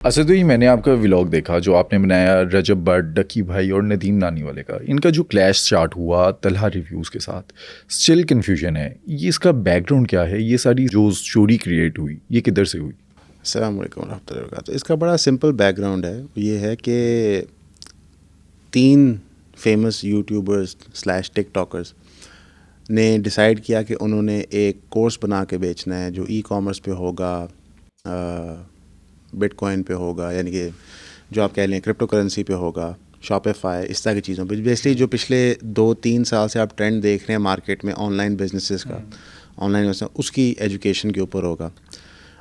اسدوی، میں نے آپ کا ولاگ دیکھا جو آپ نے بنایا رجب بٹ، ڈکی بھائی اور ندیم نانی والے کا. ان کا جو کلیش اسٹارٹ ہوا طلحہ ریویوز کے ساتھ، اسٹل کنفیوژن ہے. یہ اس کا بیک گراؤنڈ کیا ہے؟ یہ ساری جو اسٹوری کریٹ ہوئی یہ کدھر سے ہوئی؟ السلام علیکم ورحمۃ اللہ وبرکاتہ. اس کا بڑا سمپل بیک گراؤنڈ ہے. یہ ہے کہ 3 فیمس یوٹیوبرز / ٹک ٹاکرز نے ڈیسائیڈ کیا کہ انہوں نے ایک کورس بنا کے بیچنا ہے جو ای کامرس پہ ہوگا، بٹ کوائن پہ ہوگا، یعنی کہ جو آپ کہہ لیں کرپٹو کرنسی پہ ہوگا، شاپیفائی، اس طرح کی چیزوں پہ. بیسکلی جو پچھلے 2-3 سال سے آپ ٹرینڈ دیکھ رہے ہیں مارکیٹ میں آن لائن بزنسز کا، آن لائن اس کی ایجوکیشن کے اوپر ہوگا.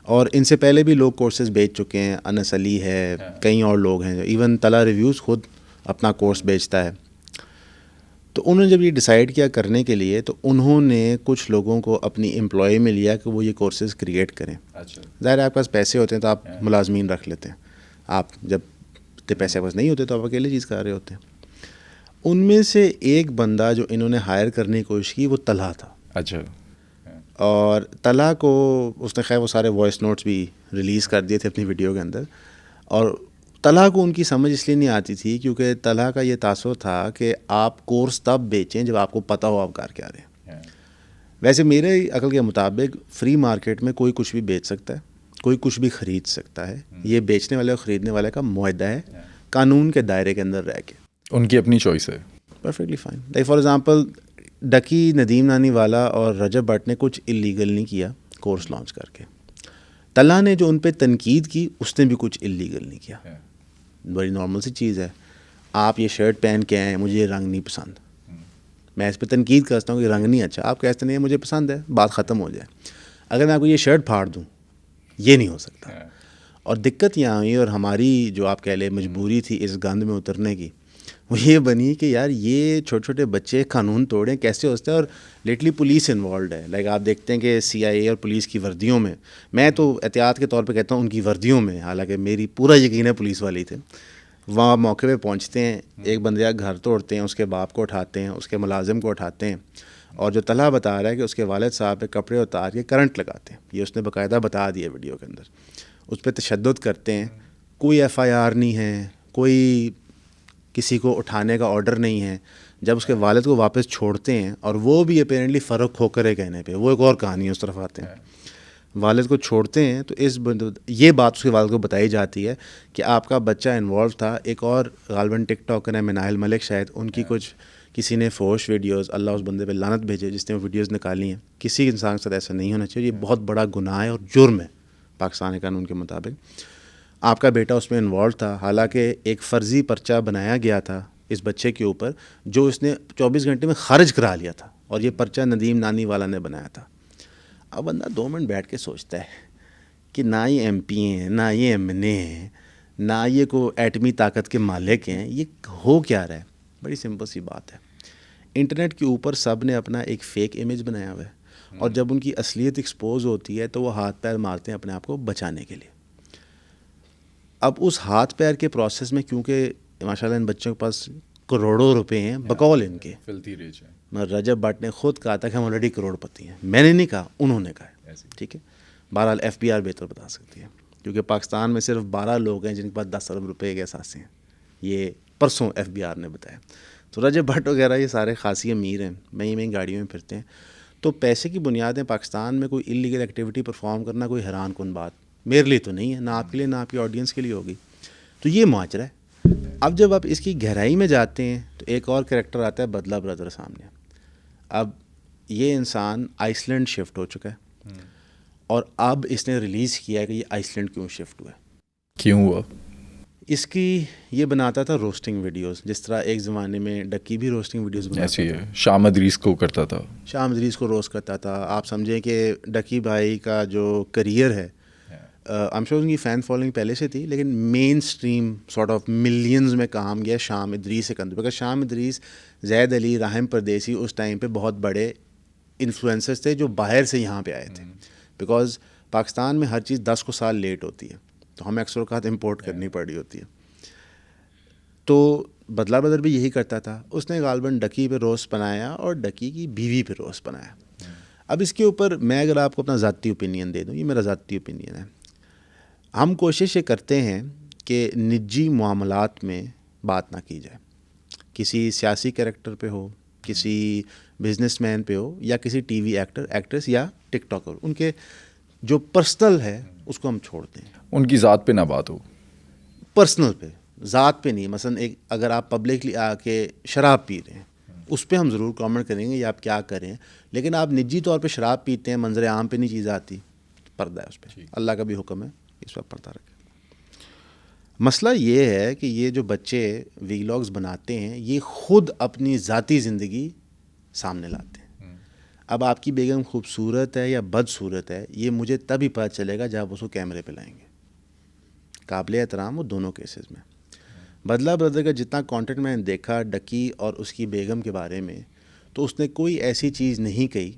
اور ان سے پہلے بھی لوگ کورسز بیچ چکے ہیں. انس علی ہے، کئی اور لوگ ہیں، ایون طلحہ ریویوز خود اپنا کورس بیچتا ہے. تو انہوں نے جب یہ ڈیسائیڈ کیا کرنے کے لیے، تو انہوں نے کچھ لوگوں کو اپنی امپلائی میں لیا کہ وہ یہ کورسز کریٹ کریں. ظاہر ہے آپ کے پاس پیسے ہوتے ہیں تو آپ ملازمین رکھ لیتے ہیں. آپ جب اتنے پیسے پاس نہیں ہوتے تو آپ اکیلے چیز کر رہے ہوتے ہیں. ان میں سے ایک بندہ جو انہوں نے ہائر کرنے کی کوشش کی وہ طلحہ تھا. اچھا. اور طلحہ کو اس نے خیر وہ سارے وائس نوٹس بھی ریلیز کر دیے تھے اپنی ویڈیو کے اندر. اور طلحہ کو ان کی سمجھ اس لیے نہیں آتی تھی کیونکہ طلحہ کا یہ تاثر تھا کہ آپ کورس تب بیچیں جب آپ کو پتہ ہو آپ کر کے آ رہے ہیں. ویسے میرے عقل کے مطابق فری مارکیٹ میں کوئی کچھ بھی بیچ سکتا ہے، کوئی کچھ بھی خرید سکتا ہے. یہ بیچنے والے اور خریدنے والے کا معاہدہ ہے، قانون کے دائرے کے اندر رہ کے. ان کی اپنی چوائس ہے. Perfectly fine. Like for example Dicky, Nadeem نانی والا اور رجب بٹ نے کچھ اللیگل نہیں کیا کورس لانچ کر کے. طلحہ نے جو ان پہ تنقید کی اس نے بھی کچھ اللیگل نہیں کیا. بڑی نارمل سی چیز ہے. آپ یہ شرٹ پہن کے آئے ہیں، مجھے یہ رنگ نہیں پسند، میں اس پہ تنقید کرتا ہوں کہ رنگ نہیں اچھا. آپ کہتے نہیں مجھے پسند ہے، بات ختم ہو جائے. اگر میں آپ کو یہ شرٹ پھاڑ دوں، یہ نہیں ہو سکتا. اور دقت یہاں ہوئی، اور ہماری جو آپ کہہ لیں مجبوری تھی اس گند میں اترنے کی، وہ یہ بنی کہ یار یہ چھوٹے چھوٹے بچے قانون توڑیں کیسے ہوتے ہیں. اور لیٹلی پولیس انوالوڈ ہے. لائک آپ دیکھتے ہیں کہ CIA اور پولیس کی وردیوں میں تو احتیاط کے طور پہ کہتا ہوں ان کی وردیوں میں، حالانکہ میری پورا یقین ہے پولیس والی تھے، وہاں موقع پہ پہنچتے ہیں، ایک بندے کا گھر توڑتے ہیں، اس کے باپ کو اٹھاتے ہیں، اس کے ملازم کو اٹھاتے ہیں. اور جو طلحہ بتا رہا ہے کہ اس کے والد صاحب پہ کپڑے اتار کے کرنٹ لگاتے ہیں. یہ اس نے باقاعدہ بتا دیا ویڈیو کے اندر. اس پہ تشدد کرتے ہیں. کوئی FIR نہیں ہے، کوئی کسی کو اٹھانے کا آرڈر نہیں ہے. جب اس کے والد کو واپس چھوڑتے ہیں، اور وہ بھی اپیرنٹلی فرق ہو کرے کہنے پہ، وہ ایک اور کہانی ہے، اس طرف آتے ہیں. والد کو چھوڑتے ہیں تو یہ بات اس کے والد کو بتائی جاتی ہے کہ آپ کا بچہ انوالو تھا. ایک اور غالباً ٹک ٹاکر ہے مناہل ملک شاید، ان کی کچھ کسی نے فوش ویڈیوز، اللہ اس بندے پہ لعنت بھیجے جس نے وہ ویڈیوز نکالی ہیں. کسی انسان کے ساتھ ایسا نہیں ہونا چاہیے. یہ بہت بڑا گناہ ہے اور جرم ہے پاکستان کے قانون کے مطابق. آپ کا بیٹا اس میں انوالو تھا، حالانکہ ایک فرضی پرچہ بنایا گیا تھا اس بچے کے اوپر جو اس نے 24 گھنٹے میں خارج کرا لیا تھا، اور یہ پرچہ ندیم نانی والا نے بنایا تھا. اب بندہ 2 منٹ بیٹھ کے سوچتا ہے کہ نہ یہ MP ہیں، نہ یہ MNA ہیں، نہ یہ کو ایٹمی طاقت کے مالک ہیں، یہ ہو کیا رہا ہے؟ بڑی سمپل سی بات ہے. انٹرنیٹ کے اوپر سب نے اپنا ایک فیک امیج بنایا ہوا ہے، اور جب ان کی اصلیت ایکسپوز ہوتی ہے تو وہ ہاتھ پیر مارتے ہیں اپنے آپ کو بچانے کے لیے. اب اس ہاتھ پیر کے پروسیس میں کیونکہ ماشاءاللہ ان بچوں کے پاس کروڑوں روپے ہیں بقول ان کے، رجب بٹ نے خود کہا تھا کہ ہم آلریڈی کروڑ پتی ہیں. میں نے نہیں کہا، انہوں نے کہا ہے. ٹھیک ہے، بہرحال FBR بہتر بتا سکتی ہے، کیونکہ پاکستان میں صرف 12 لوگ ہیں جن کے پاس 10 ارب روپے کے اثاثے ہیں. یہ پرسوں FBR نے بتایا. تو رجب بٹ وغیرہ یہ سارے خاصی امیر ہیں، نئی گاڑیوں میں پھرتے ہیں. تو پیسے کی بنیاد میں پاکستان میں کوئی اللیگل ایکٹیویٹی پرفارم کرنا کوئی حیران کن بات میرے لیے تو نہیں ہے، نہ آپ کے لیے نہ آپ کی آڈینس کے لیے ہوگی. تو یہ معاشرہ ہے. اب جب آپ اس کی گہرائی میں جاتے ہیں تو ایک اور کریکٹر آتا ہے بدلہ برادر سامنے. اب یہ انسان آئس لینڈ شفٹ ہو چکا ہے، اور اب اس نے ریلیز کیا ہے کہ یہ آئس لینڈ کیوں شفٹ ہوا ہے. کیوں ہوا؟ اس کی یہ بناتا تھا روسٹنگ ویڈیوز، جس طرح ایک زمانے میں ڈکی بھی روسٹنگ ویڈیوز بناتا تھا. شام ادریس کو کرتا تھا، شام ادریس کو روسٹ کرتا تھا. آپ سمجھیں کہ ڈکی بھائی کا جو کریئر ہے، I'm sure ان کی فین فالوئنگ پہلے سے تھی، لیکن مین اسٹریم سارٹ آف ملینز میں کام گیا شام ادریس سے کندر. بکہ شام ادریس، زید علی، راہم پردیسی اس ٹائم پہ بہت بڑے انفلوئنسرز تھے جو باہر سے یہاں پہ آئے تھے. بیکاز پاکستان میں ہر چیز 10 کو سال لیٹ ہوتی ہے، تو ہمیں اکثر اوقات امپورٹ کرنی پڑی ہوتی ہے. تو بدلہ بدر بھی یہی کرتا تھا. اس نے غالباً ڈکی پہ روسٹ بنایا اور ڈکی کی بیوی پہ روسٹ بنایا. اب اس کے اوپر میں اگر آپ کو اپنا ذاتی اوپینین دے دوں، یہ میرا ذاتی اوپینین ہے. ہم کوشش یہ کرتے ہیں کہ نجی معاملات میں بات نہ کی جائے. کسی سیاسی کریکٹر پہ ہو, کسی بزنس مین پہ ہو, یا کسی ٹی وی ایکٹر ایکٹریس یا ٹک ٹاکر, ان کے جو پرسنل ہے اس کو ہم چھوڑتے ہیں. ان کی ذات پہ نہ بات ہو, پرسنل پہ, ذات پہ نہیں. مثلا ایک اگر آپ پبلکلی آ کے شراب پی رہے ہیں اس پہ ہم ضرور کامنٹ کریں گے یا آپ کیا کریں, لیکن آپ نجی طور پہ شراب پیتے ہیں, منظر عام پہ نہیں چیز آتی, پردہ ہے اس پہ. اللہ کا بھی حکم ہے اس پر پردہ رکھیں. مسئلہ یہ ہے کہ یہ جو بچے ویلاگز بناتے ہیں یہ خود اپنی ذاتی زندگی سامنے لاتے ہیں. اب آپ کی بیگم خوبصورت ہے یا بدصورت ہے یہ مجھے تب ہی پتہ چلے گا جب اس کو کیمرے پہ لائیں گے. قابل احترام وہ دونوں کیسز میں. بدلہ برادر کا جتنا کانٹینٹ میں نے دیکھا ڈکی اور اس کی بیگم کے بارے میں, تو اس نے کوئی ایسی چیز نہیں کہی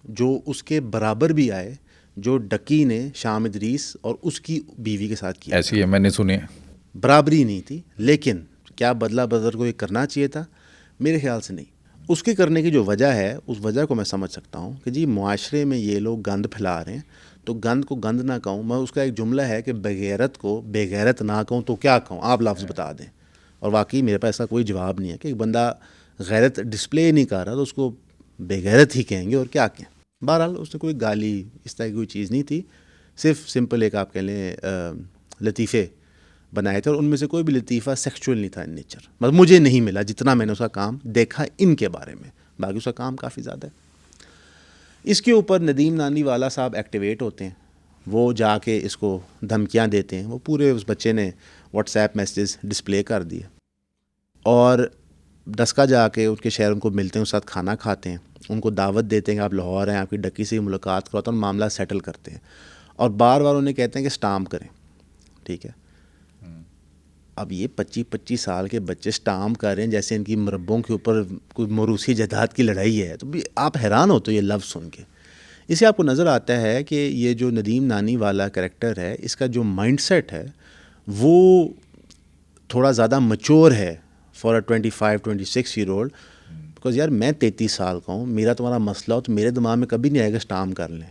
جو اس کے برابر بھی آئے جو ڈکی نے شام ادریس اور اس کی بیوی کے ساتھ کیا. ایسی ہے میں نے سنی ہے. برابری نہیں تھی, لیکن کیا بدلہ برادر کو یہ کرنا چاہیے تھا؟ میرے خیال سے نہیں. اس کے کرنے کی جو وجہ ہے اس وجہ کو میں سمجھ سکتا ہوں کہ جی معاشرے میں یہ لوگ گند پھیلا رہے ہیں, تو گند کو گند نہ کہوں میں. اس کا ایک جملہ ہے کہ بغیرت کو بے غیرت نہ کہوں تو کیا کہوں, آپ لفظ بتا دیں. اور واقعی میرے پاس ایسا کوئی جواب نہیں ہے کہ ایک بندہ غیرت ڈسپلے نہیں کر رہا تو اس کو بے غیرت ہی کہیں گے اور کیا کہیں. بہرحال اس نے کوئی گالی اس طرح کی کوئی چیز نہیں تھی, صرف سمپل ایک آپ کہہ لیں لطیفے بنائے تھے, اور ان میں سے کوئی بھی لطیفہ سیکچول نہیں تھا ان نیچر. مطلب مجھے نہیں ملا جتنا میں نے اس کا کام دیکھا ان کے بارے میں, باقی اس کا کام کافی زیادہ ہے. اس کے اوپر ندیم نانی والا صاحب ایکٹیویٹ ہوتے ہیں, وہ جا کے اس کو دھمکیاں دیتے ہیں. وہ پورے اس بچے نے واٹس ایپ میسیجز ڈسپلے کر دیے, اور ڈسکا جا کے ان کے شہر ان کو ملتے ہیں, اس ساتھ کھانا کھاتے ہیں, ان کو دعوت دیتے ہیں کہ آپ لاہور ہیں, آپ کی ڈکی سے ملاقات کراتے ہیں, اور معاملہ سیٹل کرتے ہیں. اور بار بار انہیں کہتے ہیں کہ اسٹامپ کریں. ٹھیک ہے, اب یہ 25 سال کے بچے اسٹامپ کر رہے ہیں جیسے ان کی مربوں کے اوپر کوئی موروثی جائیداد کی لڑائی ہے, تو بھی آپ حیران ہوتے یہ لفظ سن کے. اسے آپ کو نظر آتا ہے کہ یہ جو ندیم نانی والا کریکٹر ہے اس کا جو مائنڈ سیٹ ہے وہ تھوڑا زیادہ میچور ہے for a 25-26 year old. Because یار میں 33 سال کا ہوں, میرا تمہارا مسئلہ ہو تو میرے دماغ میں کبھی نہیں آئے گا اسٹامپ کر لیں.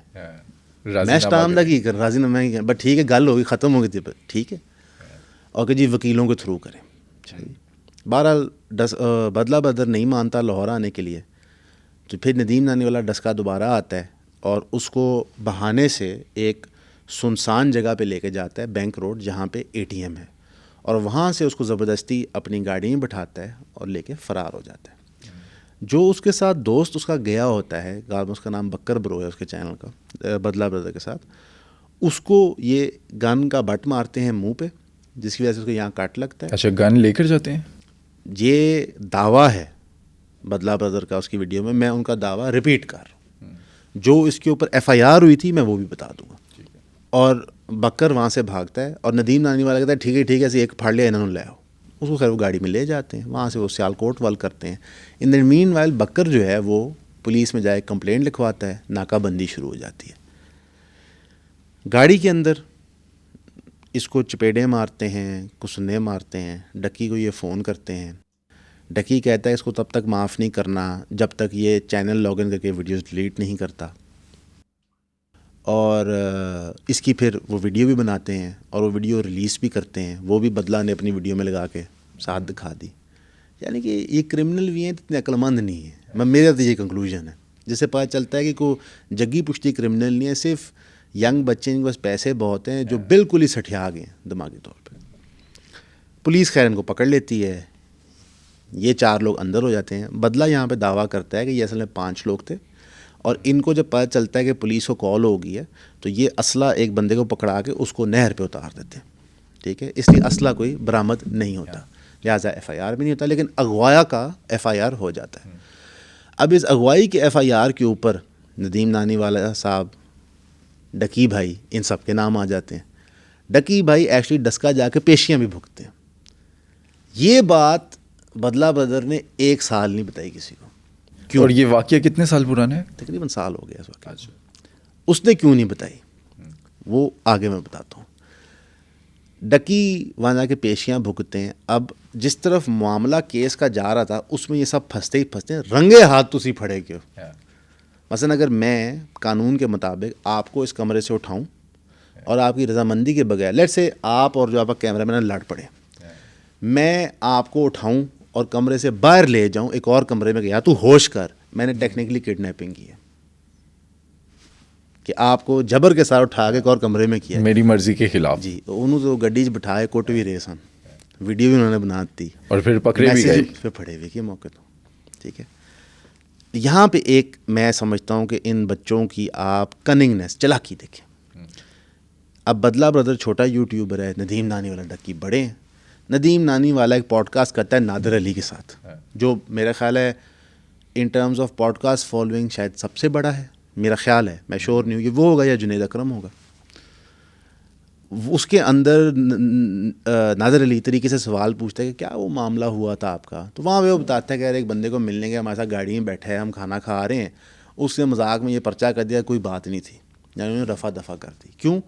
میں اسٹامپ نہ کی کر راضی نامہ ہی, بٹ ٹھیک ہے گل ہوگی, ختم ہو گئی تھی, ٹھیک ہے, اور کہ جی وکیلوں کے تھرو کریں. بہرحال بدلہ بدر نہیں مانتا لاہور آنے کے لیے, تو پھر ندیم نانی والا ڈسکا دوبارہ آتا ہے اور اس کو بہانے سے ایک سنسان جگہ پہ لے کے جاتا ہے, بینک روڈ, جہاں پہ ATM ہے, اور وہاں سے اس کو زبردستی اپنی گاڑی میں بٹھاتا ہے اور لے کے فرار ہو جاتا ہے. جو اس کے ساتھ دوست اس کا گیا ہوتا ہے, اس کا نام بکر برو ہے اس کے چینل کا, بدلہ برادر کے ساتھ, اس کو یہ گن کا بٹ مارتے ہیں منہ پہ, جس کی وجہ سے اس کو یہاں کاٹ لگتا ہے. اچھا گن لے کر جاتے ہیں, یہ دعویٰ ہے بدلہ برادر کا اس کی ویڈیو میں. میں ان کا دعویٰ ریپیٹ کر رہا ہوں, جو اس کے اوپر FIR ہوئی تھی میں وہ بھی بتا دوں گا. اور بکر وہاں سے بھاگتا ہے اور ندیم نانی والا کہتا ہے ٹھیک ہے ایسے ایک پھاڑ لیا انہوں نے لے آؤ. اس کو خیر وہ گاڑی میں لے جاتے ہیں, وہاں سے وہ سیالکوٹ وال کرتے ہیں. ان دا مین وائل بکر جو ہے وہ پولیس میں جائے کمپلینٹ لکھواتا ہے, ناکہ بندی شروع ہو جاتی ہے. گاڑی کے اندر اس کو چپیڑیں مارتے ہیں, کسنے مارتے ہیں. ڈکی کو یہ فون کرتے ہیں, ڈکی کہتا ہے اس کو تب تک معاف نہیں کرنا جب تک یہ چینل لاگ ان کر کے ویڈیوز ڈیلیٹ نہیں کرتا. اور اس کی پھر وہ ویڈیو بھی بناتے ہیں اور وہ ویڈیو ریلیز بھی کرتے ہیں. وہ بھی بدلہ نے اپنی ویڈیو میں لگا کے ساتھ دکھا دی. یعنی کہ یہ کرمنل بھی ہیں اتنے عقل مند نہیں ہیں. میرا تو یہ کنکلوژن ہے, جس سے پتہ چلتا ہے کہ کوئی جگی پشتی کرمنل نہیں ہے, صرف ینگ بچے ہیں, بس پیسے بہت ہیں جو بالکل ہی سٹھیا گئے ہیں دماغی طور پہ. پولیس خیر ان کو پکڑ لیتی ہے, یہ 4 لوگ اندر ہو جاتے ہیں. بدلہ یہاں پہ دعویٰ کرتا ہے کہ یہ اصل میں 5 لوگ تھے, اور ان کو جب پتہ چلتا ہے کہ پولیس کو کال ہو گئی ہے تو یہ اسلحہ ایک بندے کو پکڑا کے اس کو نہر پہ اتار دیتے ہیں. ٹھیک ہے, اس لیے اسلحہ کوئی برآمد نہیں ہوتا, لہٰذا FIR بھی نہیں ہوتا, لیکن اغوایا کا FIR ہو جاتا ہے. اب اس اغوائی کے FIR کے اوپر ندیم نانی والا صاحب, ڈکی بھائی, ان سب کے نام آ جاتے ہیں. ڈکی بھائی ایکچولی ڈسکا جا کے پیشیاں بھی بھگتے ہیں. یہ بات بدلہ برادر نے 1 سال نہیں بتائی کسی کو. کیوں؟ اور یہ واقعہ کتنے سال پرانا ہے؟ تقریباً سال ہو گیا اس وقت. اس نے کیوں نہیں بتائی وہ آگے میں بتاتا ہوں. ڈکی وہاں جا کے پیشیاں بھگتے ہیں. اب جس طرف معاملہ کیس کا جا رہا تھا اس میں یہ سب پھنستے ہی پھنستے ہیں, رنگے ہاتھ تسی پھڑے کیوں. مثلا اگر میں قانون کے مطابق آپ کو اس کمرے سے اٹھاؤں اور آپ کی رضامندی کے بغیر، لیٹ سے آپ اور جو آپ کا کیمرہ مین لڑ پڑے، میں آپ کو اٹھاؤں اور کمرے سے باہر لے جاؤں ایک اور کمرے میں گیا تو ہوش کر، میں نے ٹیکنیکلی کڈنیپنگ کی ہے کہ آپ کو جبر کے ساتھ اٹھا کے ایک اور کمرے میں کیا، میری مرضی کے خلاف. جی. انہوں تو گڈی چ بٹھائے کوٹ بھی رہے سن، ویڈیو بھی انہوں نے بنا دی اور پھر پکڑے بھی گئے، پھر پھڑے ہوئے کہ موقع تو. ٹھیک ہے، یہاں پہ ایک میں سمجھتا ہوں کہ ان بچوں کی آپ کننگنیس، چلاکی دیکھیں. اب بدلہ بردر چھوٹا یوٹیوبر ہے، ندیم نانی والا ڈکی بڑے ہیں. ندیم نانی والا ایک پوڈ کاسٹ کرتا ہے نادر علی کے ساتھ، جو میرا خیال ہے in terms of podcast following شاید سب سے بڑا ہے، میرا خیال ہے، میں شور نہیں ہوں کہ وہ ہوگا یا جنید اکرم ہوگا. اس کے اندر نادر علی طریقے سے سوال پوچھتا ہے کہ کیا وہ معاملہ ہوا تھا آپ کا، تو وہاں پہ وہ بتاتا ہے کہ یار ایک بندے کو ملنے گیا، ہمارے ساتھ گاڑی میں بیٹھا ہے، ہم کھانا کھا رہے ہیں، اس کے مذاق میں یہ پرچہ کر دیا، کوئی بات نہیں تھی، یعنی انہوں نے رفع دفع کر دی. کیوں؟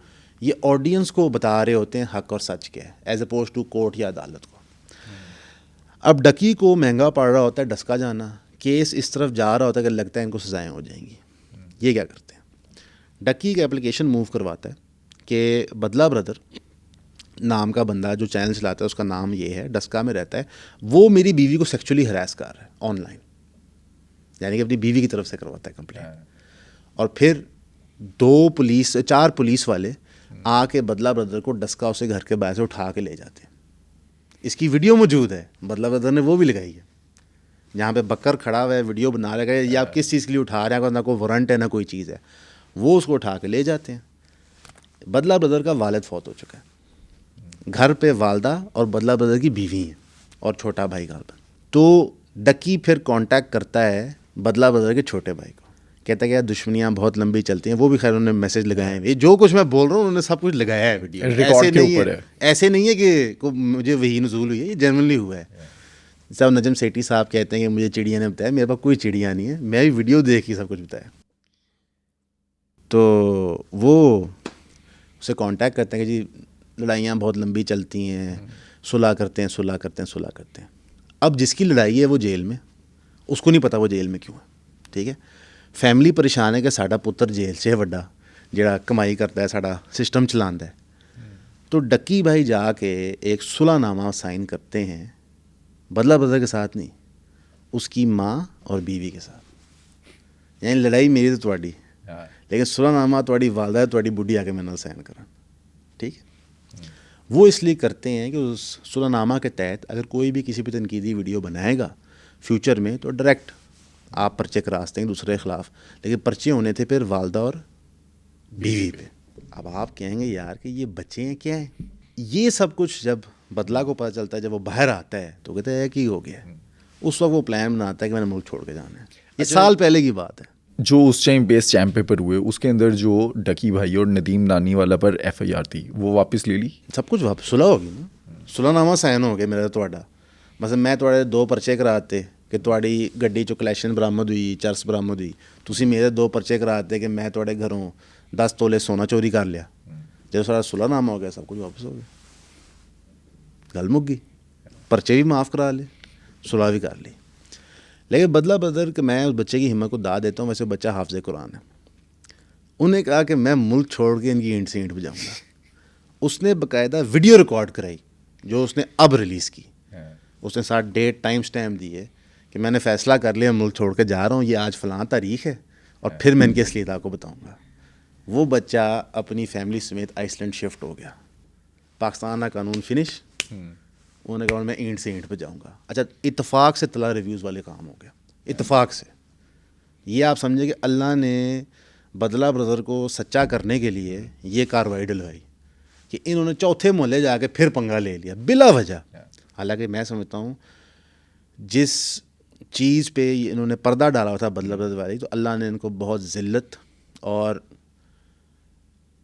یہ آڈینس کو بتا رہے ہوتے ہیں حق اور سچ کیا ہے، ایز اپوز ٹو کورٹ یا عدالت کو. اب ڈکی کو مہنگا پڑ رہا ہوتا ہے ڈسکا جانا، کیس اس طرف جا رہا ہوتا ہے کہ لگتا ہے ان کو سزائیں ہو جائیں گی. یہ کیا کرتے ہیں، ڈکی ایک اپلیکیشن موو کرواتا ہے کہ بدلہ بردر نام کا بندہ جو چینل چلاتا ہے، اس کا نام یہ ہے، ڈسکا میں رہتا ہے، وہ میری بیوی کو سیکچولی ہراس کر رہا ہے آن لائن، یعنی کہ اپنی بیوی کی طرف سے کرواتا ہے کمپلین. اور پھر 4 پولیس والے آ کے بدلہ بردر کو ڈسکا اسے گھر کے باہر سے اٹھا کے لے جاتے ہیں. اس کی ویڈیو موجود ہے، بدلہ بردر نے وہ بھی لگائی ہے، جہاں پہ بکر کھڑا ہوا ہے، ویڈیو بنا رہا ہے، یہ آپ کس چیز کے لیے اٹھا رہے ہیں، نہ کوئی وارنٹ ہے نہ کوئی چیز ہے. وہ اس کو اٹھا کے لے جاتے ہیں. بدلہ بردر کا والد فوت ہو چکا ہے، گھر پہ والدہ اور بدلہ بردر کی بیوی ہیں اور چھوٹا بھائی غالباً. تو ڈکی پھر کانٹیکٹ کرتا ہے بدلہ بردر کے چھوٹے بھائی کو، کہتا ہے کہ یار دشمنیاں بہت لمبی چلتی ہیں. وہ بھی خیر انہوں نے میسج لگائے ہیں، جو کچھ میں بول رہا ہوں انہوں نے سب کچھ لگایا ہے ویڈیو، ایسے نہیں ہے کہ مجھے وہی نزول ہوئی ہے، یہ جنرلی ہوا ہے. صاحب نجم سیٹھی صاحب کہتے ہیں کہ مجھے چڑیا نے بتایا، میرے پاس کوئی چڑیا نہیں ہے، میں بھی ویڈیو دیکھ کے سب کچھ بتایا. تو وہ اسے کانٹیکٹ کرتے ہیں کہ جی لڑائیاں بہت لمبی چلتی ہیں، صلح کرتے ہیں. اب جس کی لڑائی ہے وہ جیل میں، اس کو نہیں پتا وہ جیل میں کیوں ہے. ٹھیک ہے، فیملی پریشان ہے کہ ساڈا پتر جیل سے ہے وڈا، جڑا کمائی کرتا ہے، ساڈا سسٹم چلاندا ہے. تو ڈکی بھائی جا کے ایک صلح نامہ سائن کرتے ہیں، بدلہ بدلہ کے ساتھ نہیں، اس کی ماں اور بیوی کے ساتھ. یعنی لڑائی میری تو تواڈی، لیکن صلح نامہ تواڈی والدہ تواڈی بڈھی آ کے میں نال سائن کرا. ٹھیک ہے، وہ اس لیے کرتے ہیں کہ اس صلح نامہ کے تحت اگر کوئی بھی کسی پہ تنقیدی ویڈیو بنائے گا فیوچر میں تو ڈائریکٹ آپ پرچے کراستے ہیں دوسرے کے خلاف. لیکن پرچے ہونے تھے پھر والدہ اور بیوی پہ. اب آپ کہیں گے یار کہ یہ بچے ہیں کیا ہیں. یہ سب کچھ جب بدلہ کو پتہ چلتا ہے، جب وہ باہر آتا ہے تو کہتا ہے کہ ہو گیا ہے. اس وقت وہ پلان بناتا ہے کہ میں نے ملک چھوڑ کے جانا ہے. یہ سال پہلے کی بات ہے. جو اس ٹائم بیس چیمپ پیپر ہوئے اس کے اندر جو ڈکی بھائی اور ندیم نانی والا پر FIR تھی وہ واپس لے لی، سب کچھ واپس صلح ہوگی نا، صلح نامہ سائن ہو گیا میرا تواڈا. مثلا میں تواڈے 2 پرچے کراتے کہ تواڈی گڈی چو کلیکشن برامد ہوئی، چرس برامد ہوئی، تسی میرے 2 پرچے کراتے کہ میں تواڈے گھروں 10 تولے سونا چوری کر لیا. جب سارا صلح نامہ ہو گیا سب کچھ واپس ہو گیا، گل مک گئی، پرچے بھی معاف کرا لے، صلح بھی کر لی. لیکن بدلہ بدر کہ میں اس بچے کی ہمت کو دا دیتا ہوں، ویسے بچہ حافظ قرآن ہے. انہیں کہا کہ میں ملک چھوڑ کے ان کی اینٹ سے اینٹ بجاؤں گا. اس نے باقاعدہ ویڈیو ریکارڈ کرائی جو اس نے اب ریلیز کی. اس نے ساتھ ڈیٹ ٹائم سٹیمپ دی ہے کہ میں نے فیصلہ کر لیا ملک چھوڑ کے جا رہا ہوں، یہ آج فلاں تاریخ ہے، اور پھر میں ان کی اصلیت آپ کو بتاؤں گا. وہ بچہ اپنی فیملی سمیت آئس لینڈ شفٹ ہو گیا. پاکستان کا قانون فنش، انہوں نے کہا میں اینٹ سے اینٹ پہ جاؤں گا. اچھا اتفاق سے طلع ریویوز والے کام ہو گیا، اتفاق سے. یہ آپ سمجھے کہ اللہ نے بدلہ بردر کو سچا کرنے کے لیے یہ کارروائی ڈلوائی کہ انہوں نے چوتھے محلے جا کے پھر پنگا لے لیا بلا وجہ. حالانکہ میں سمجھتا ہوں جس چیز پہ انہوں نے پردہ ڈالا ہوا تھا بدلہ بدر والی، تو اللہ نے ان کو بہت ذلت، اور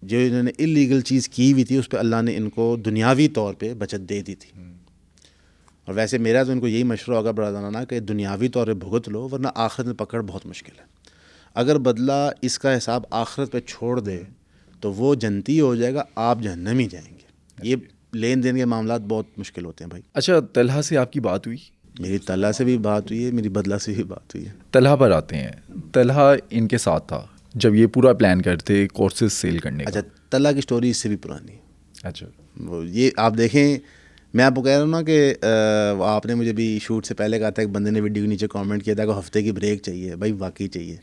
جو انہوں نے اللیگل چیز کی ہوئی تھی اس پہ اللہ نے ان کو دنیاوی طور پہ بچت دے دی تھی. اور ویسے میرا تو ان کو یہی مشورہ ہوگا برادرانہ کہ دنیاوی طور پہ بھگت لو، ورنہ آخرت میں پکڑ بہت مشکل ہے. اگر بدلہ اس کا حساب آخرت پہ چھوڑ دے تو وہ جنتی ہو جائے گا، آپ جہنم ہی جائیں گے. یہ لین دین کے معاملات بہت مشکل ہوتے ہیں بھائی. اچھا طلحہ سے آپ کی بات ہوئی؟ میری طلحہ سے بھی بات ہوئی ہے، میری بدلہ سے بھی بات ہوئی ہے. طلحہ پر آتے ہیں. طلحہ ان کے ساتھ تھا جب یہ پورا پلان کرتے کورسز سیل کرنے کا. اچھا طلحہ کی سٹوری اس سے بھی پرانی ہے. اچھا, وہ یہ آپ دیکھیں, میں آپ کو کہہ رہا ہوں نا کہ آپ نے مجھے بھی شوٹ سے پہلے کہا تھا, ایک بندے نے ویڈیو کے نیچے کامنٹ کیا تھا کہ ہفتے کی بریک چاہیے. بھائی واقعی چاہیے,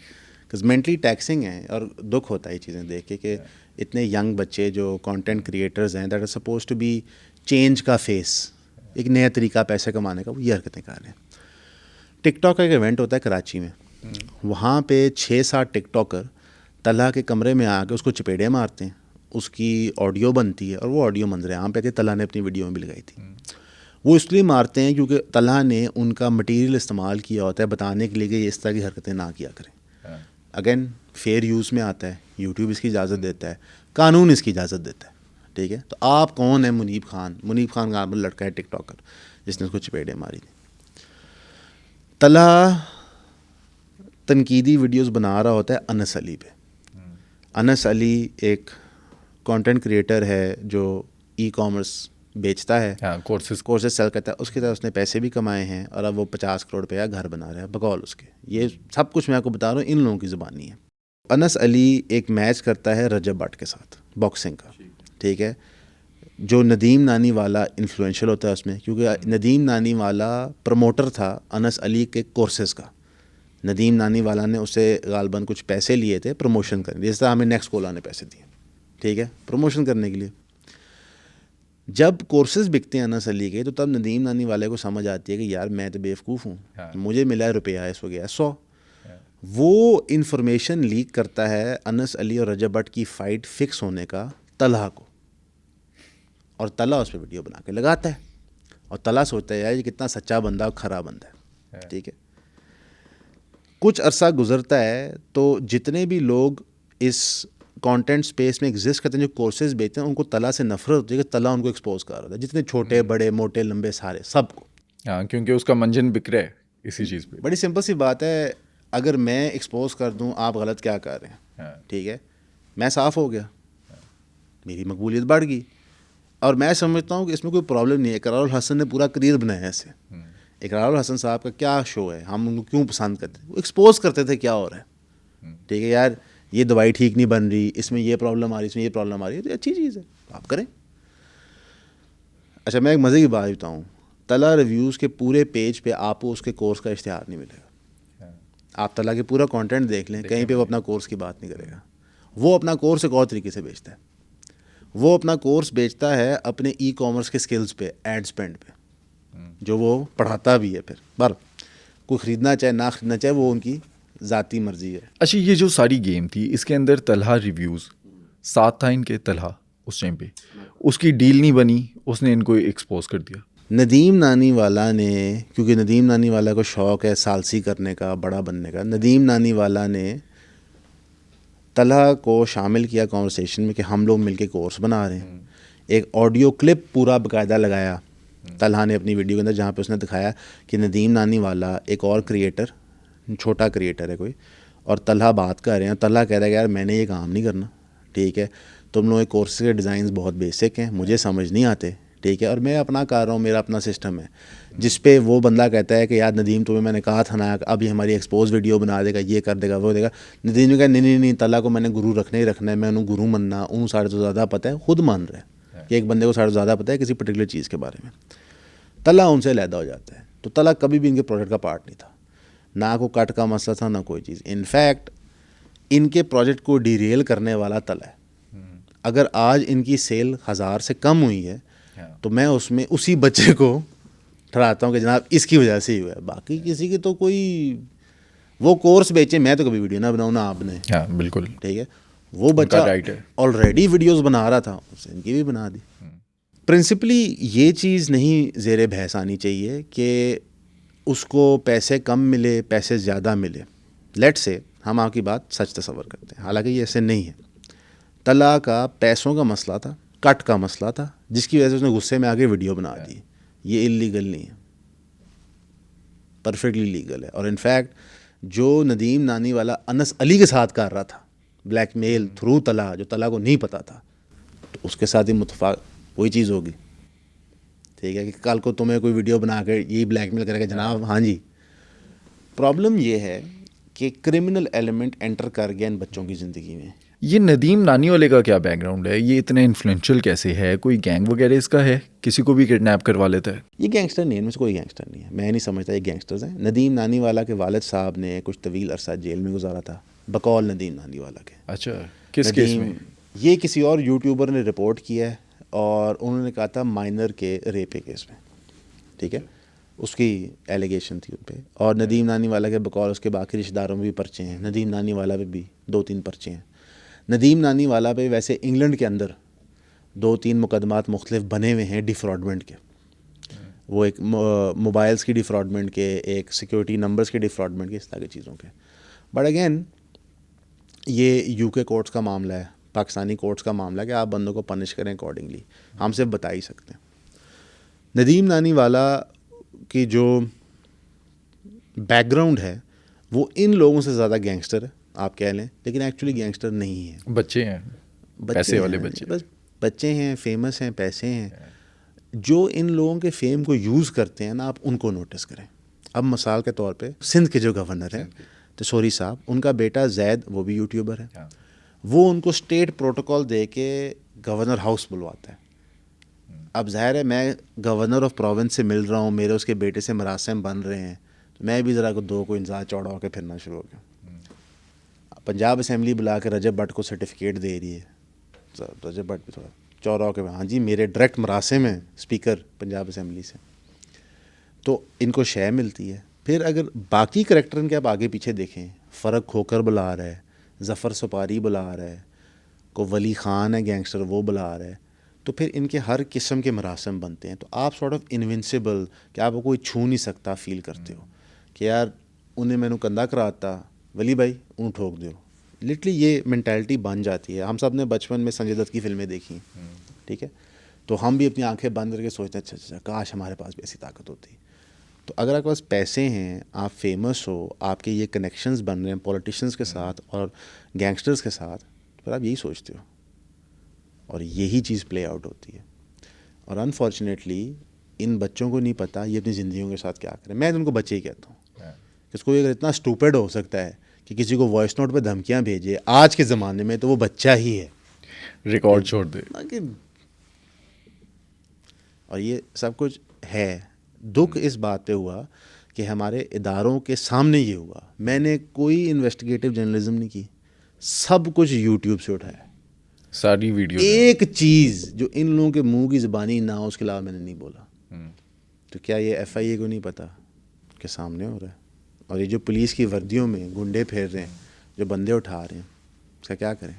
بکاز مینٹلی ٹیکسنگ ہے, اور دکھ ہوتا ہے یہ چیزیں دیکھ کے کہ اتنے ینگ بچے جو کانٹینٹ کریٹرز ہیں, that are suppose to be change کا فیس, ایک نیا طریقہ پیسے کمانے کا, وہ یہ حرکتیں کر رہے ہیں. ٹک ٹاک کا ایک ایونٹ ہوتا ہے کراچی میں, وہاں پہ 6-7 ٹک ٹاکر طلحہ کے کمرے میں آ کے اس کو چپیڑے مارتے ہیں, اس کی آڈیو بنتی ہے, اور وہ آڈیو منظر عام پہ تھی, طلحہ نے اپنی ویڈیو میں بھی لگائی تھی. وہ اس لیے مارتے ہیں کیونکہ طلحہ نے ان کا مٹیریل استعمال کیا ہوتا ہے بتانے کے لیے کہ یہ اس طرح کی حرکتیں نہ کیا کریں. اگین فیئر یوز میں آتا ہے, یوٹیوب اس کی اجازت دیتا ہے, قانون اس کی اجازت دیتا ہے, ٹھیک ہے. تو آپ کون ہیں؟ منیب خان کا لڑکا ہے ٹک ٹاکر جس نے اس کو چپیڑے ماری تھی. طلحہ تنقیدی ویڈیوز بنا رہا ہوتا ہے انس علی پہ. انس علی ایک کانٹینٹ کریٹر ہے جو ای کامرس بیچتا ہے, کورسز سیل کرتا ہے. اس کی طرح اس نے پیسے بھی کمائے ہیں, اور اب وہ 50 کروڑ روپیہ گھر بنا رہا ہے بقول اس کے. یہ سب کچھ میں آپ کو بتا رہا ہوں ان لوگوں کی زبانی ہے. انس علی ایک میچ کرتا ہے رجب بٹ کے ساتھ باکسنگ کا, ٹھیک ہے, جو ندیم نانی والا انفلوئنشل ہوتا ہے اس میں, کیونکہ ندیم نانی والا پروموٹر تھا انس علی کے کورسز کا. ندیم نانی والا نے اسے غالباً کچھ پیسے لیے تھے پروموشن کرنے, جس طرح ہمیں نیکسٹ کولا نے پیسے دیے, ٹھیک ہے, پروموشن کرنے کے لیے. جب کورسز بکتے ہیں انس علی کے, تو تب ندیم نانی والے کو سمجھ آتی ہے کہ یار میں تو بیوقوف ہوں, مجھے ملا ہے روپیہ اس ہو گیا 100. وہ انفارمیشن لیک کرتا ہے انس علی اور رجب بٹ کی فائٹ فکس ہونے کا طلحہ کو, اور طلحہ اس پہ ویڈیو بنا کے لگاتا ہے. اور طلحہ سوچتا ہے یار یہ کتنا سچا بندہ اور کھرا بندہ ہے, ٹھیک ہے. کچھ عرصہ گزرتا ہے تو جتنے بھی لوگ اس کانٹینٹ سپیس میں ایگزسٹ کرتے ہیں جو کورسز بیچتے ہیں, ان کو طلحہ سے نفرت ہوتی ہے کہ طلحہ ان کو ایکسپوز کر رہا ہے, جتنے چھوٹے بڑے موٹے لمبے سارے سب کو. ہاں, کیونکہ اس کا منجن بک رہا ہے اسی چیز پہ. بڑی سمپل سی بات ہے, اگر میں ایکسپوز کر دوں آپ غلط کیا کر رہے ہیں, ٹھیک ہے, میں صاف ہو گیا, میری مقبولیت بڑھ گئی, اور میں سمجھتا ہوں کہ اس میں کوئی پرابلم نہیں ہے. اقرار الحسن نے پورا کریئر بنایا ہے ایسے. اقرار الحسن صاحب کا کیا شو ہے, ہم ان کو کیوں پسند کرتے تھے, وہ ایکسپوز کرتے تھے کیا ہو رہا ہے, ٹھیک ہے. یار یہ دوائی ٹھیک نہیں بن رہی, اس میں یہ پرابلم آ رہی, اس میں یہ پرابلم آ رہی ہے, تو اچھی چیز ہے, آپ کریں. اچھا, میں ایک مزے کی بات بتاؤں, طلحہ ریویوز کے پورے پیج پہ آپ کو اس کے کورس کا اشتہار نہیں ملے گا. آپ طلحہ کے پورا کانٹینٹ دیکھ لیں, کہیں پہ وہ اپنا کورس کی بات نہیں کرے گا. وہ اپنا کورس ایک اور طریقے سے بیچتا ہے. وہ اپنا کورس بیچتا ہے اپنے ای کامرس کے سکلز پہ, ایڈ سپینڈ پہ, جو وہ پڑھاتا بھی ہے. پھر پر کوئی خریدنا چاہے نہ خریدنا چاہے وہ ان کی ذاتی مرضی ہے. اچھا, یہ جو ساری گیم تھی اس کے اندر طلحہ ریویوز ساتھ تھا ان کے, طلحہ اس ٹائم پہ اس کی ڈیل نہیں بنی, اس نے ان کو ایکسپوز کر دیا. ندیم نانی والا نے, کیونکہ ندیم نانی والا کو شوق ہے سالسی کرنے کا, بڑا بننے کا, ندیم نانی والا نے طلحہ کو شامل کیا کانورسیشن میں کہ ہم لوگ مل کے کورس بنا رہے ہیں. ایک آڈیو کلپ پورا باقاعدہ لگایا طلحہ نے اپنی ویڈیو کے اندر, جہاں پہ اس نے دکھایا کہ ندیم نانی والا ایک اور کریٹر, چھوٹا کریٹر ہے کوئی, اور طلحہ بات کر رہے ہیں. طلحہ کہہ رہا ہے کہ یار میں نے یہ کام نہیں کرنا, ٹھیک ہے, تم لوگ کورس کے ڈیزائنز بہت بیسک ہیں, مجھے سمجھ نہیں آتے, ٹھیک ہے, اور میں اپنا کر رہا ہوں, میرا اپنا سسٹم ہے. جس پہ وہ بندہ کہتا ہے کہ یار ندیم تمہیں میں نے کہا تھا نا, اب یہ ہماری ایکسپوز ویڈیو بنا دے گا, یہ کر دے گا, وہ دے گا. ندیم نے کہا نہیں, طلحہ کو میں نے گرو رکھنا ہی رکھنا ہے, میں انہوں گرو مننا, انہوں ساڑھے تو زیادہ پتہ ہے, خود مان رہا ہے کہ ایک بندے کو ساڑھے زیادہ پتہ ہے کسی پرٹیکولر چیز کے بارے میں. طلحہ ان سے علیحدہ ہو جاتا ہے. تو طلحہ کبھی بھی ان کے پروجیکٹ کا پارٹ نہیں تھا, نہ کوئی کٹ کا مسئلہ تھا, نہ کوئی چیز. انفیکٹ ان کے پروجیکٹ کو ڈیریل کرنے والا طلحہ ہے. اگر آج ان کی سیل 1000 سے کم ہوئی ہے تو میں اس میں اسی بچے کو ٹھہراتا ہوں کہ جناب اس کی وجہ سے ہی ہوا ہے. باقی کسی کی تو کوئی, وہ کورس بیچے, میں تو کبھی ویڈیو نہ بناؤں, نہ آپ نے. ہاں بالکل, ٹھیک ہے, وہ بچہ آلریڈی ویڈیوز بنا رہا تھا, اس نے ان کی بھی بنا دی. پرنسپلی یہ چیز نہیں زیر بحث آنی چاہیے کہ اس کو پیسے کم ملے, پیسے زیادہ ملے. لیٹ سے ہم آپ کی بات سچ تصور کرتے ہیں, حالانکہ یہ ایسے نہیں ہے. طلحہ کا پیسوں کا مسئلہ تھا, کٹ کا مسئلہ تھا, جس کی وجہ سے اس نے غصے میں آگے ویڈیو بنا دی. یہ انلیگل نہیں ہے, پرفیکٹلی لیگل ہے. اور انفیکٹ جو ندیم نانی والا انس علی کے ساتھ کر رہا تھا بلیک میل تھرو طلحہ, جو طلحہ کو نہیں پتا تھا, تو اس کے ساتھ ہی متفق وہی چیز ہوگی. ٹھیک ہے, کہ کل کو تمہیں کوئی ویڈیو بنا کے یہی بلیک میل کرے گا جناب. ہاں جی, پرابلم یہ ہے کہ کرمنل ایلیمنٹ انٹر کر گیا ان بچوں کی زندگی میں. یہ ندیم نانی والے کا کیا بیک گراؤنڈ ہے؟ یہ اتنا انفلوئنشل کیسے ہے؟ کوئی گینگ وغیرہ اس کا ہے؟ کسی کو بھی کڈنیپ کروا لیتا ہے؟ یہ گینگسٹر نہیں ہے، ان میں سے کوئی گینگسٹر نہیں ہے، میں نہیں سمجھتا یہ گینگسٹرز ہیں۔ ندیم نانی والا کے والد صاحب نے کچھ طویل عرصہ جیل میں گزارا تھا بقول ندیم نانی والا کے۔ اچھا، کس کیس میں؟ یہ کسی اور یوٹیوبر نے رپورٹ کیا ہے اور انہوں نے کہا تھا مائنر کے ریپ کے کیس میں، ٹھیک ہے، اس کی ایلیگیشن تھی ان پہ، اور ندیم نانی والا کے بقول اس کے باقی رشتہ داروں میں بھی پرچے ہیں، ندیم نانی والا پہ بھی 2-3 پرچے ہیں۔ ندیم نانی والا پہ ویسے انگلینڈ کے اندر 2-3 مقدمات مختلف بنے ہوئے ہیں ڈیفراڈمنٹ کے، وہ ایک موبائلز کی ڈیفراڈمنٹ کے، ایک سیکیورٹی نمبرز کے ڈیفراڈمنٹ کے، اس طرح کی چیزوں کے۔ بٹ اگین یہ یو کے کورٹس کا معاملہ ہے، پاکستانی کورٹس کا معاملہ ہے کہ آپ بندوں کو پنش کریں اکارڈنگلی، ہم صرف بتا ہی سکتے ہیں۔ ندیم نانی والا کی جو بیک گراؤنڈ ہے وہ ان لوگوں سے زیادہ گینگسٹر ہے آپ کہہ لیں، لیکن ایکچولی گینگسٹر نہیں ہے، بچے ہیں، پیسے والے بچے، بس بچے ہیں، فیمس ہیں، پیسے ہیں۔ جو ان لوگوں کے فیم کو یوز کرتے ہیں نا، آپ ان کو نوٹس کریں۔ اب مثال کے طور پہ سندھ کے جو گورنر ہیں تسوری صاحب، ان کا بیٹا زید وہ بھی یوٹیوبر ہے، وہ ان کو اسٹیٹ پروٹوکول دے کے گورنر ہاؤس بلواتا ہے۔ اب ظاہر ہے میں گورنر آف پروونس سے مل رہا ہوں، میرے اس کے بیٹے سے مراسم بن رہے ہیں، تو میں بھی ذرا کو انسان چوڑا ہو کے پھرنا شروع ہو گیا۔ پنجاب اسمبلی بلا کے رجب بٹ کو سرٹیفکیٹ دے رہی ہے، رجب بٹ بھی تھوڑا چورا ہو کے ہاں جی میرے ڈائریکٹ مراسم ہیں اسپیکر پنجاب اسمبلی سے، تو ان کو شے ملتی ہے۔ پھر اگر باقی کریکٹر ان کے آپ آگے پیچھے دیکھیں، فرق کھوکر بلا رہا ہے، ظفر سپاری بلا رہا ہے، کو ولی خان ہے گینگسٹر وہ بلا رہا ہے، تو پھر ان کے ہر قسم کے مراسم بنتے ہیں، تو آپ سارٹ آف انونسیبل کہ آپ کو کوئی چھو نہیں سکتا فیل کرتے ہو کہ یار انہیں میں نے کندھا کراتا ولی بھائی اون ٹھوک دیو، لٹرلی یہ مینٹیلٹی بن جاتی ہے۔ ہم سب نے بچپن میں سنجے دت کی فلمیں دیکھی ہیں، ٹھیک ہے، تو ہم بھی اپنی آنکھیں بند کر کے سوچتے ہیں اچھا کاش ہمارے پاس بھی ایسی طاقت ہوتی۔ تو اگر آپ کے پاس پیسے ہیں، آپ فیمس ہو، آپ کے یہ کنیکشنز بن رہے ہیں پولیٹیشنز کے ساتھ اور گینگسٹرز کے ساتھ، پھر آپ یہی سوچتے ہو اور یہی چیز پلے آؤٹ ہوتی ہے۔ اور انفارچونیٹلی ان بچوں کو نہیں پتہ یہ اپنی زندگیوں کے ساتھ کیا کریں۔ میں ان کو بچے ہی کہتا ہوں کہ اس کو اگر اتنا اسٹوپڈ ہو سکتا ہے کہ کسی کو وائس نوٹ پہ دھمکیاں بھیجے آج کے زمانے میں، تو وہ بچہ ہی ہے، ریکارڈ چھوڑ دے۔ اور یہ سب کچھ ہے۔ دکھ اس بات پہ ہوا کہ ہمارے اداروں کے سامنے یہ ہوا، میں نے کوئی انویسٹیگیٹو جرنلزم نہیں کی، سب کچھ یوٹیوب سے اٹھایا، ساری ویڈیوز ایک چیز جو ان لوگوں کے منہ کی زبانی نہ ہو اس کے علاوہ میں نے نہیں بولا۔ تو کیا یہ ایف آئی اے کو نہیں پتا کہ سامنے ہو رہا ہے؟ اور یہ جو پولیس کی وردیوں میں گنڈے پھیر رہے ہیں، جو بندے اٹھا رہے ہیں، اس کا کیا کریں؟